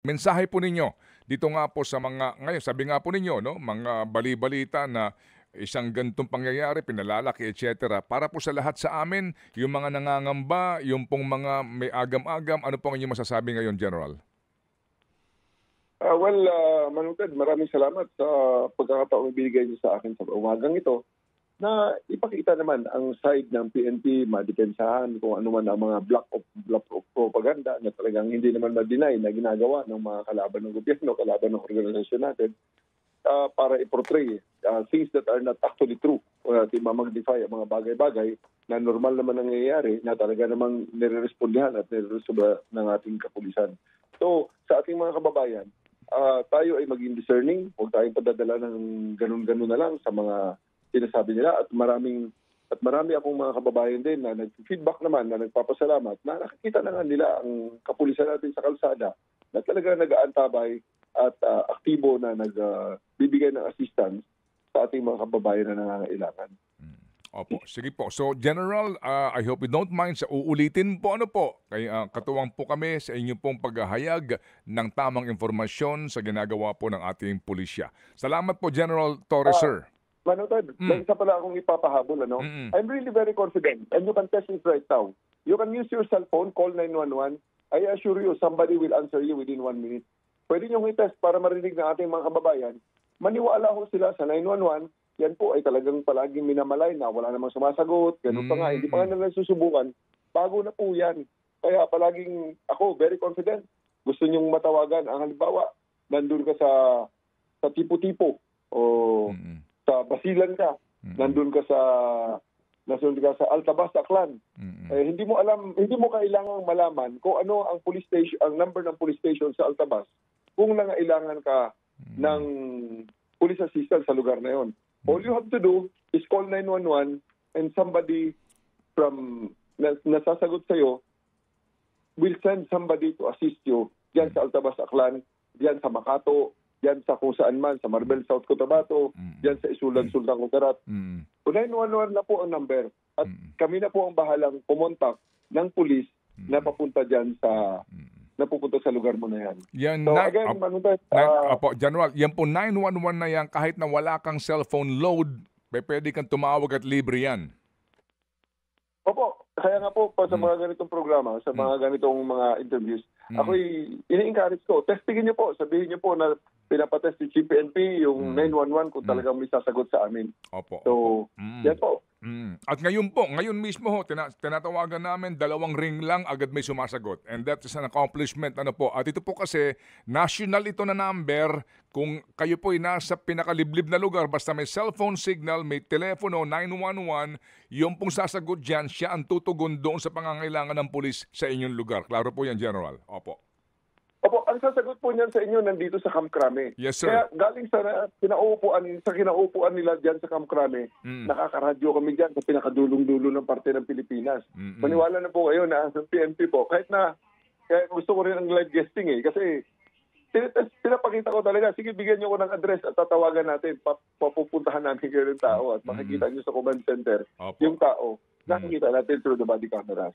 Mensahe po ninyo dito nga po sa mga ngayon, sabi nga po ninyo, no, mga bali-balita na isang ganitong pangyayari, pinalalaki, etc. Para po sa lahat sa amin, yung mga nangangamba, yung pong mga may agam-agam, ano po ang inyong masasabi ngayon, General? Manong Ted, maraming salamat sa pagkakataong ibigay niyo sa akin sa umagang ito na ipakita naman ang side ng PNP, madepensahan kung ano man ang mga block of propaganda na talagang hindi naman ma-deny na ginagawa ng mga kalaban ng gobyerno, kalaban ng organisasyon natin para i-portray things that are not actually true o natin mamag-defy ang mga bagay-bagay na normal naman nangyayari na talaga namang nire-respondihan at nire-resolba ng ating kapulisan. So, sa ating mga kababayan, tayo ay maging discerning, huwag tayong padadala ng ganun-ganun na lang sa mga sinasabi nila at marami akong mga kababayan din na nag-feedback naman na nagpapasalamat na nakikita na nga nila ang kapulisan natin sa kalsada na talaga nag-aantabay at aktibo na nagbibigay ng assistance sa ating mga kababayan na nangangailangan. Opo, sige po. So, General, I hope you don't mind sa uulitin po kay katuwang po kami sa inyong pong paghahayag ng tamang informasyon sa ginagawa po ng ating pulisya. Salamat po, General Torres, sir. Manutad, may isa pala akong ipapahabol. I'm really very confident and you can test it right now. You can use your cell phone, call 911. I assure you, somebody will answer you within 1 minute. Pwede nyo i-test para marinig ng ating mga kababayan. Maniwala ho sila sa 911. Yan po ay talagang palaging minamalay na wala namang sumasagot. Ganun pa nga, hindi pa nga nila susubukan. Bago na po yan. Kaya palaging ako, very confident. Gusto nyong matawagan. Ang halimbawa, nandun ka sa tipo-tipo o sa Basilan ka, nandun ka sa Altabas, Aklan. Hindi mo kailangang malaman kung ano ang police station, ang number ng police station sa Altabas kung nangailangan ka ng police assistance sa lugar na yon. All you have to do is call 911 and somebody from nasasagot sa'yo will send somebody to assist you diyan sa Altabas, Aklan, diyan sa Makato, diyan sa kung saan man, sa Marbel, South Cotabato, diyan sa Isulan, Sultan Kudarat. 911 na po ang number. At kami na po ang bahalang pumontak ng pulis na papunta diyan napupunta sa lugar mo na yan. So again, General, yan po 911 na yan, kahit na wala kang cellphone load, pwede kang tumawag at libre yan. Opo, kaya nga po sa mga ganitong programa, sa mga ganitong mga interviews, ako'y ini-encourage ko, testingin niyo po, sabihin niyo po na pinapatest si PNP yung 911 kung talagang may sasagot sa amin. Opo. So, yan po. At ngayon mismo tinatawagan namin, 2 ring lang, agad may sumasagot. And that is an accomplishment. At ito po kasi, national ito na number. Kung kayo po ay nasa pinakaliblib na lugar, basta may cellphone signal, may telepono, 911, yung pong sasagot dyan, siya ang tutugon doon sa pangangailangan ng pulis sa inyong lugar. Klaro po yan, General. Opo, ang sasagot po niyan sa inyo nandito sa Camp Crame. Yes, sir. Kaya galing sa kinaupuan nila diyan sa Camp Crame, nakakaradyo kami diyan sa pinakadulong-dulo ng parte ng Pilipinas. Maniwala na po kayo na sa PNP po. Kaya gusto ko rin ang live guesting kasi pinapakita ko talaga, sige bigyan niyo ko ng address at tatawagan natin, papupuntahan namin kayo ng tao at makikita niyo sa command center yung tao. Nakikita natin through the body camera.